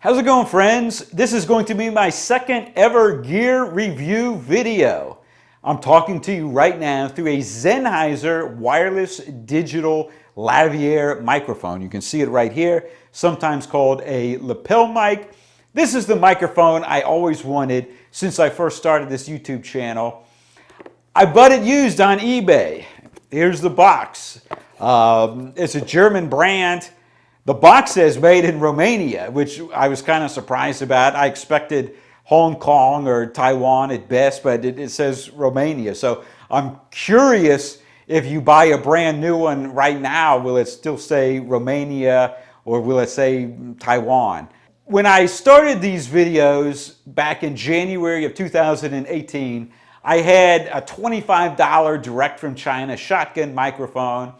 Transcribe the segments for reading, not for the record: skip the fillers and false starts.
How's it going, friends? This is going to be my second ever gear review video. I'm talking to you right now through a Sennheiser wireless digital lavalier microphone. You can see it right here, sometimes called a lapel mic. This is the microphone I always wanted since I first started this YouTube channel. I bought it used on eBay. Here's the box. It's a German brand. The box says made in Romania, which I was kind of surprised about. I expected Hong Kong or Taiwan at best, but it says Romania. So I'm curious, if you buy a brand new one right now, will it still say Romania or will it say Taiwan? When I started these videos back in January of 2018, I had a $25 direct from China shotgun microphone,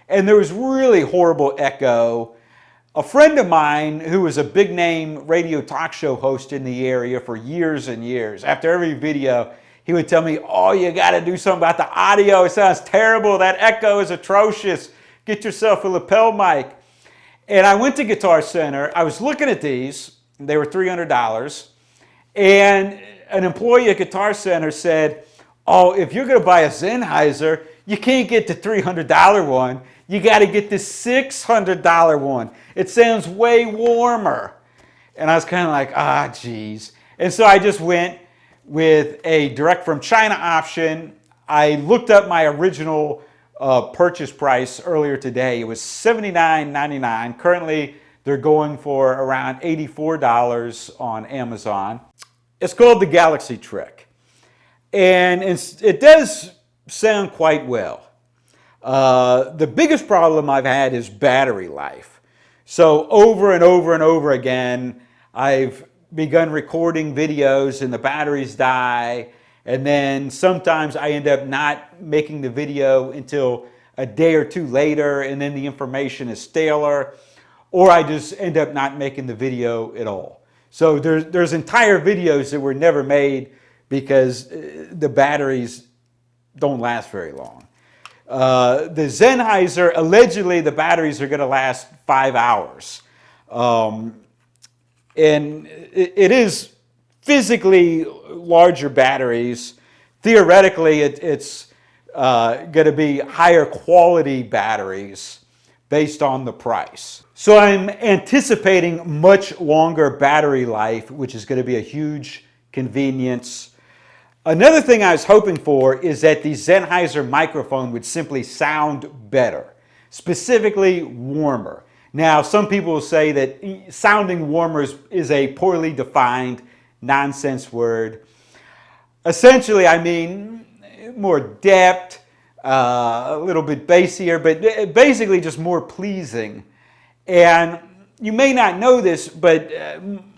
and there was really horrible echo. A friend of mine who was a big name radio talk show host in the area for years and years, after every video, he would tell me, "Oh, you got to do something about the audio. It sounds terrible. That echo is atrocious. Get yourself a lapel mic." And I went to Guitar Center. I was looking at these. They were $300. And an employee at Guitar Center said, "Oh, if you're going to buy a Sennheiser, you can't get the $300 one. You got to get the $600 one. It sounds way warmer." And I was kind of like, geez. And so I just went with a direct from China option. I looked up my original purchase price earlier today. It was $79.99. Currently, they're going for around $84 on Amazon. It's called the Galaxy Trick. And it does sound quite well. The biggest problem I've had is battery life. So over and over and over again, I've begun recording videos and the batteries die, and then sometimes I end up not making the video until a day or two later, and then the information is staler, or I just end up not making the video at all. So there's entire videos that were never made because the batteries don't last very long. The Sennheiser, allegedly the batteries are going to last 5 hours. And it is physically larger batteries. Theoretically, it's going to be higher quality batteries based on the price. So I'm anticipating much longer battery life, which is going to be a huge convenience. Another thing I was hoping for is that the Sennheiser microphone would simply sound better, specifically warmer. Now, some people will say that sounding warmer is a poorly defined nonsense word. Essentially, I mean more depth, a little bit bassier, but basically just more pleasing. And you may not know this, but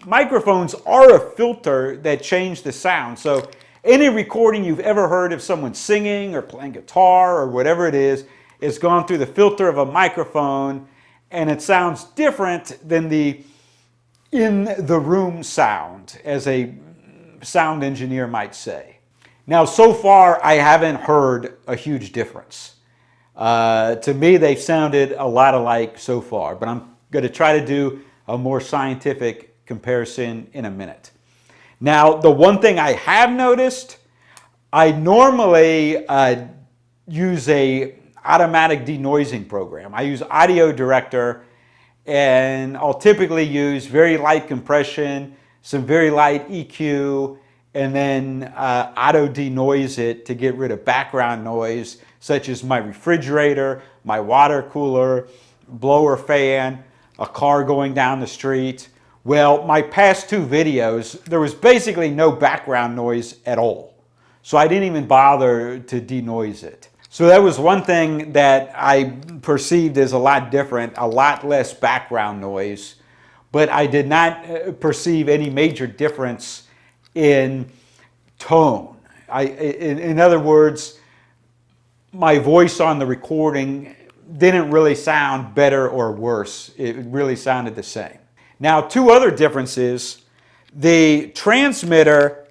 microphones are a filter that change the sound. So any recording you've ever heard of someone singing or playing guitar or whatever it is, it's gone through the filter of a microphone, and it sounds different than the in-the-room sound, as a sound engineer might say. Now, so far, I haven't heard a huge difference. To me, they've sounded a lot alike so far, but I'm going to try to do a more scientific comparison in a minute. Now, the one thing I have noticed, I normally use a automatic denoising program. I use Audio Director, and I'll typically use very light compression, some very light EQ, and then auto denoise it to get rid of background noise, such as my refrigerator, my water cooler, blower fan, a car going down the street. Well, my past two videos, there was basically no background noise at all. So I didn't even bother to denoise it. So that was one thing that I perceived as a lot different, a lot less background noise, but I did not perceive any major difference in tone. In other words, my voice on the recording didn't really sound better or worse. It really sounded the same. Now, two other differences. The transmitter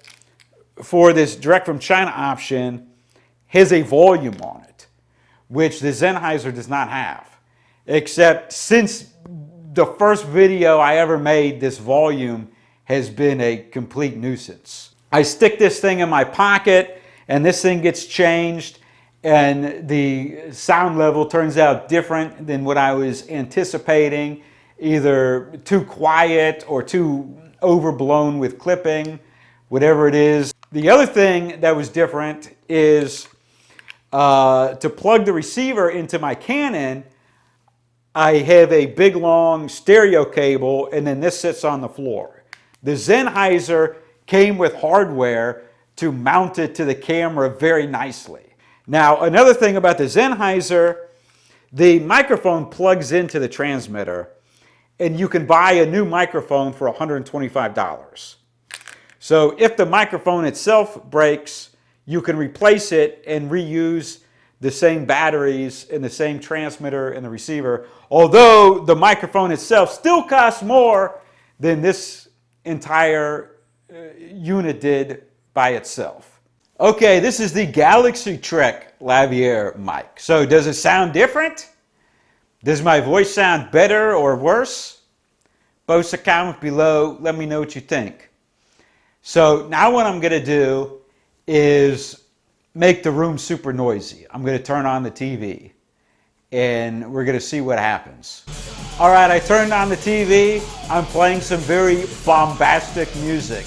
for this direct from China option has a volume on it, which the Sennheiser does not have. Except since the first video I ever made, this volume has been a complete nuisance. I stick this thing in my pocket and this thing gets changed and the sound level turns out different than what I was anticipating, either too quiet or too overblown with clipping, whatever it is. The other thing that was different is to plug the receiver into my Canon, I have a big long stereo cable and then this sits on the floor. The Sennheiser came with hardware to mount it to the camera very nicely. Now, another thing about the Sennheiser, the microphone plugs into the transmitter and you can buy a new microphone for $125. So if the microphone itself breaks, you can replace it and reuse the same batteries and the same transmitter and the receiver, although the microphone itself still costs more than this entire unit did by itself. Okay, this is the Galaxy Trek lavalier mic. So does it sound different? Does my voice sound better or worse? Post a comment below, let me know what you think. So now what I'm going to do is make the room super noisy. I'm going to turn on the TV and we're going to see what happens. All right, I turned on the TV. I'm playing some very bombastic music.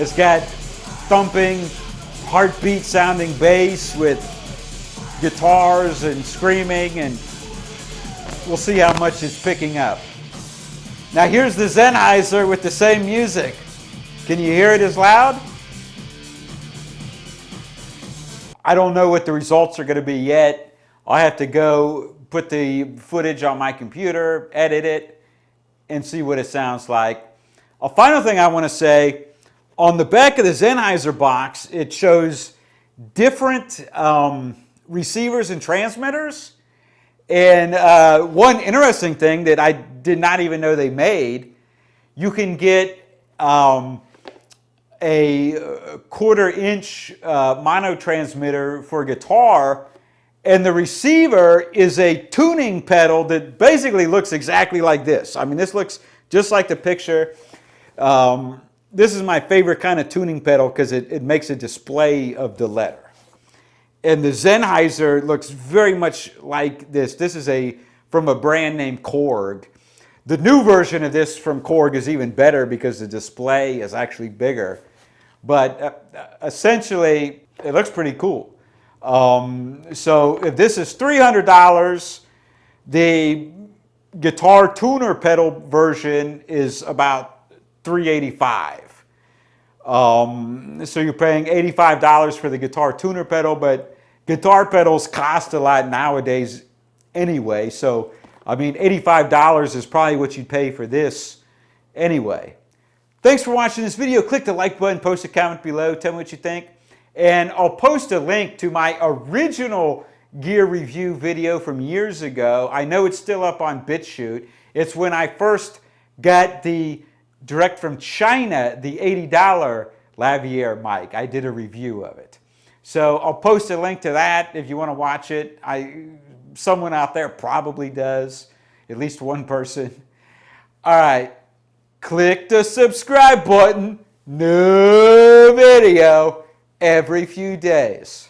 It's got thumping, heartbeat sounding bass with guitars and screaming, and we'll see how much it's picking up. Now here's the Sennheiser with the same music. Can you hear it as loud? I don't know what the results are going to be yet. I'll have to go put the footage on my computer, edit it, and see what it sounds like. A final thing I want to say, on the back of the Sennheiser box, it shows different receivers and transmitters. And one interesting thing that I did not even know they made, you can get a 1/4-inch mono transmitter for guitar, and the receiver is a tuning pedal that basically looks exactly like this. I mean, this looks just like the picture. This is my favorite kind of tuning pedal because it makes a display of the letter. And the Sennheiser looks very much like this. This is from a brand named Korg. The new version of this from Korg is even better because the display is actually bigger. But essentially, it looks pretty cool. So if this is $300, the guitar tuner pedal version is about $385. So you're paying $85 for the guitar tuner pedal, but guitar pedals cost a lot nowadays anyway. So, I mean, $85 is probably what you'd pay for this anyway. Thanks for watching this video. Click the like button, post a comment below, tell me what you think. And I'll post a link to my original gear review video from years ago. I know it's still up on BitChute. It's when I first got the direct from China, the $80 lavalier mic. I did a review of it. So I'll post a link to that if you want to watch it. Someone out there probably does, at least one person. All right, click the subscribe button. New video every few days.